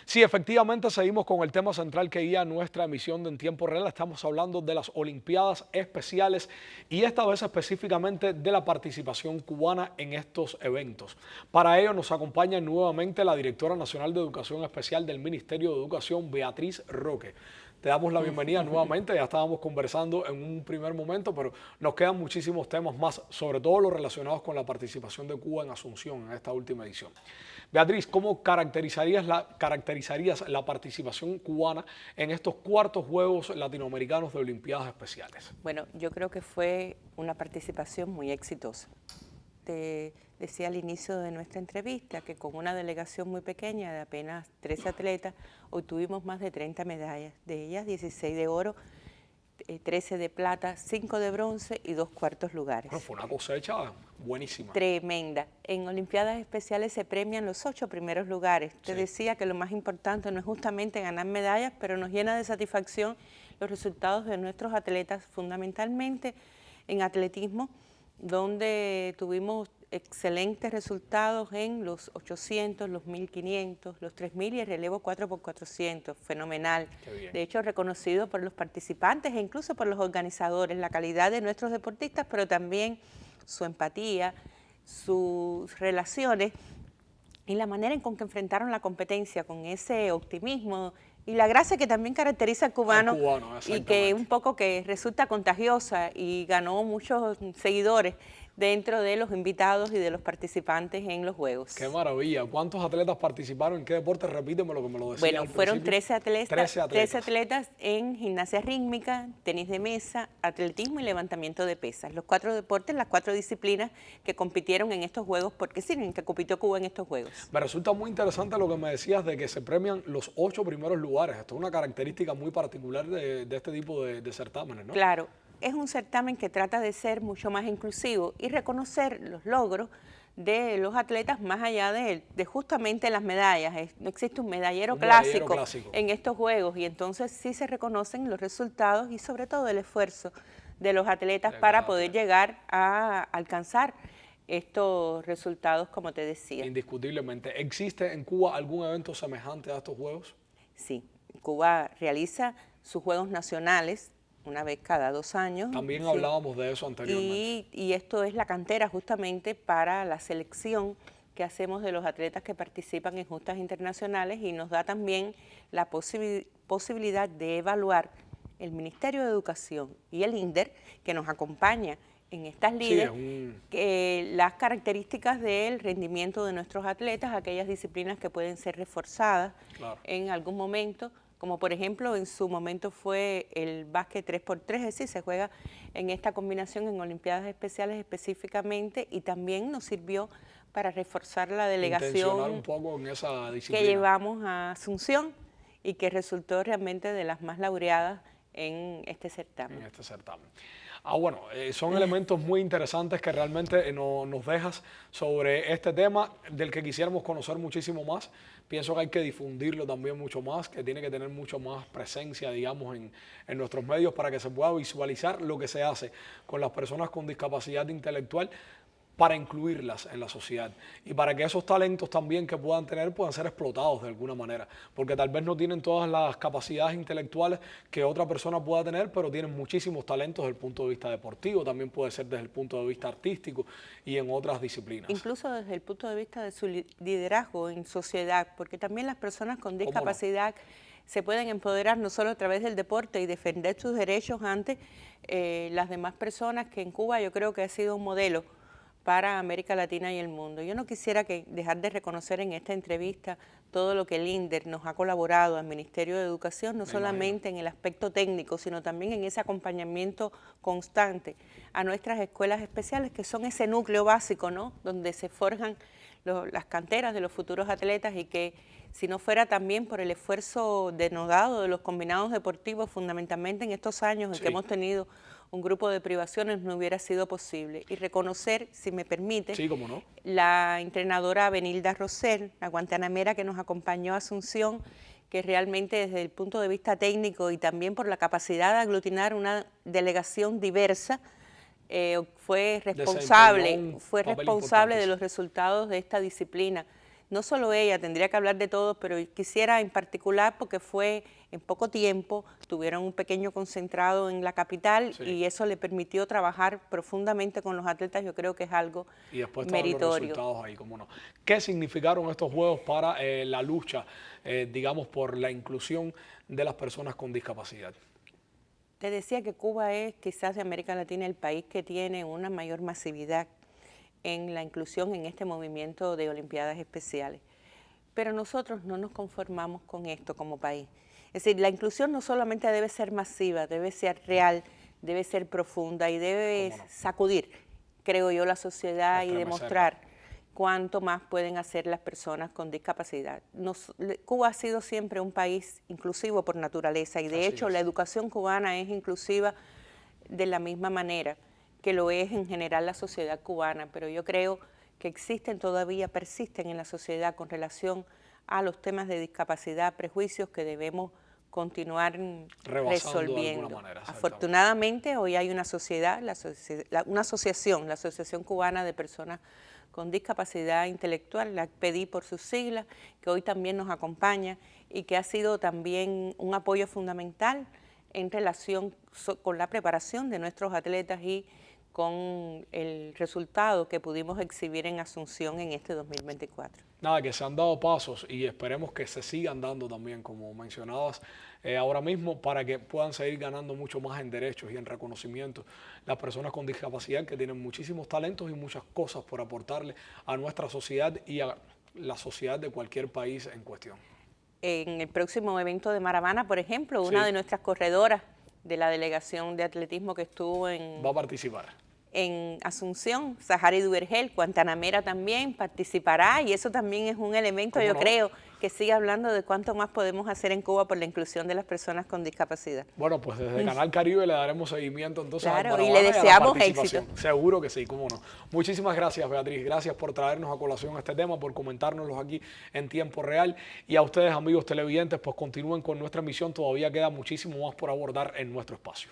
Sí, efectivamente seguimos con el tema central que guía nuestra emisión de En Tiempo Real. Estamos hablando de las Olimpiadas Especiales y esta vez específicamente de la participación cubana en estos eventos. Para ello nos acompaña nuevamente la directora nacional de Educación Especial del Ministerio de Educación, Beatriz Roque. Te damos la bienvenida nuevamente, ya estábamos conversando en un primer momento, pero nos quedan muchísimos temas más, sobre todo los relacionados con la participación de Cuba en Asunción en esta última edición. Beatriz, ¿cómo caracterizarías la participación cubana en estos cuartos Juegos Latinoamericanos de Olimpiadas Especiales? Bueno, yo creo que fue una participación muy exitosa. Te decía al inicio de nuestra entrevista que con una delegación muy pequeña de apenas 13 atletas obtuvimos más de 30 medallas, de ellas 16 de oro, 13 de plata, 5 de bronce y 2 cuartos lugares. Bueno, fue una cosecha buenísima. Tremenda. En Olimpiadas Especiales se premian los 8 primeros lugares. Te decía que lo más importante no es justamente ganar medallas, pero nos llena de satisfacción los resultados de nuestros atletas, fundamentalmente en atletismo, donde tuvimos excelentes resultados en los 800, los 1500, los 3000 y el relevo 4x400, fenomenal. De hecho, reconocido por los participantes e incluso por los organizadores, la calidad de nuestros deportistas, pero también su empatía, sus relaciones y la manera en con que enfrentaron la competencia con ese optimismo y la gracia que también caracteriza al cubano y que un poco que resulta contagiosa y ganó muchos seguidores dentro de los invitados y de los participantes en los Juegos. ¡Qué maravilla! ¿Cuántos atletas participaron? ¿En qué deporte? Repíteme lo que me lo decía Bueno, fueron 13 atletas. 13 atletas en gimnasia rítmica, tenis de mesa, atletismo y levantamiento de pesas. Los 4 deportes, las 4 disciplinas que compitieron en estos Juegos, porque sí, en que compitió Cuba en estos Juegos. Me resulta muy interesante lo que me decías de que se premian los 8 primeros lugares. Esto es una característica muy particular de este tipo de certámenes, ¿no? Claro. Es un certamen que trata de ser mucho más inclusivo y reconocer los logros de los atletas más allá de justamente las medallas. No existe un medallero clásico en estos Juegos y entonces sí se reconocen los resultados y sobre todo el esfuerzo de los atletas para poder llegar a alcanzar estos resultados, como te decía. Indiscutiblemente. ¿Existe en Cuba algún evento semejante a estos Juegos? Sí, Cuba realiza sus Juegos Nacionales una vez cada 2 años. También hablábamos de eso anteriormente. Y esto es la cantera justamente para la selección que hacemos de los atletas que participan en justas internacionales y nos da también la posibilidad de evaluar el Ministerio de Educación y el INDER, que nos acompaña en estas lides, las características del rendimiento de nuestros atletas, aquellas disciplinas que pueden ser reforzadas en algún momento, como por ejemplo en su momento fue el básquet 3x3, es decir, se juega en esta combinación en Olimpiadas Especiales específicamente y también nos sirvió para reforzar la delegación un poco en esa disciplina que llevamos a Asunción y que resultó realmente de las más laureadas en este certamen. Bueno, son elementos muy interesantes que realmente nos dejas sobre este tema del que quisiéramos conocer muchísimo más. Pienso que hay que difundirlo también mucho más, que tiene que tener mucho más presencia, digamos, en nuestros medios para que se pueda visualizar lo que se hace con las personas con discapacidad intelectual para incluirlas en la sociedad y para que esos talentos también que puedan tener puedan ser explotados de alguna manera, porque tal vez no tienen todas las capacidades intelectuales que otra persona pueda tener, pero tienen muchísimos talentos desde el punto de vista deportivo, también puede ser desde el punto de vista artístico y en otras disciplinas. Incluso desde el punto de vista de su liderazgo en sociedad, porque también las personas con discapacidad se pueden empoderar no solo a través del deporte y defender sus derechos ante las demás personas, que en Cuba yo creo que ha sido un modelo para América Latina y el mundo. Yo no quisiera dejar de reconocer en esta entrevista todo lo que el INDER nos ha colaborado al Ministerio de Educación, no solamente en el aspecto técnico, sino también en ese acompañamiento constante a nuestras escuelas especiales, que son ese núcleo básico, ¿no?, donde se forjan las canteras de los futuros atletas y que si no fuera también por el esfuerzo denodado de los combinados deportivos, fundamentalmente en estos años en que hemos tenido un grupo de privaciones, no hubiera sido posible. Y reconocer, si me permite, la entrenadora Benilda Rosell, la guantanamera que nos acompañó a Asunción, que realmente desde el punto de vista técnico y también por la capacidad de aglutinar una delegación diversa, fue responsable de los resultados de esta disciplina no solo ella, tendría que hablar de todos, pero quisiera en particular porque fue en poco tiempo, tuvieron un pequeño concentrado en la capital y eso le permitió trabajar profundamente con los atletas. Yo creo que es algo y después meritorio. Los resultados ahí, cómo no. ¿Qué significaron estos Juegos para la lucha, digamos, por la inclusión de las personas con discapacidad? Te decía que Cuba es quizás de América Latina el país que tiene una mayor masividad en la inclusión en este movimiento de Olimpiadas Especiales. Pero nosotros no nos conformamos con esto como país. Es decir, la inclusión no solamente debe ser masiva, debe ser real, debe ser profunda y debe sacudir, creo yo, la sociedad y demostrar cuánto más pueden hacer las personas con discapacidad. Cuba ha sido siempre un país inclusivo por naturaleza y de hecho la educación cubana es inclusiva de la misma manera que lo es en general la sociedad cubana, pero yo creo que persisten en la sociedad con relación a los temas de discapacidad, prejuicios que debemos continuar resolviendo. Afortunadamente hoy hay una sociedad, una asociación, la Asociación Cubana de Personas con Discapacidad Intelectual, la pedí por sus siglas, que hoy también nos acompaña y que ha sido también un apoyo fundamental en relación con la preparación de nuestros atletas y con el resultado que pudimos exhibir en Asunción en este 2024. Nada, que se han dado pasos y esperemos que se sigan dando también, como mencionabas ahora mismo, para que puedan seguir ganando mucho más en derechos y en reconocimiento las personas con discapacidad que tienen muchísimos talentos y muchas cosas por aportarle a nuestra sociedad y a la sociedad de cualquier país en cuestión. En el próximo evento de Maravana, por ejemplo, una de nuestras corredoras de la delegación de atletismo que estuvo va a participar en Asunción, Sahari Duvergel, Guantanamera también participará y eso también es un elemento, yo creo, que sigue hablando de cuánto más podemos hacer en Cuba por la inclusión de las personas con discapacidad. Bueno, pues desde Canal Caribe le daremos seguimiento entonces a y le deseamos éxito. Seguro que sí, cómo no. Muchísimas gracias, Beatriz. Gracias por traernos a colación este tema, por comentárnoslo aquí en tiempo real. Y a ustedes, amigos televidentes, pues continúen con nuestra emisión. Todavía queda muchísimo más por abordar en nuestro espacio.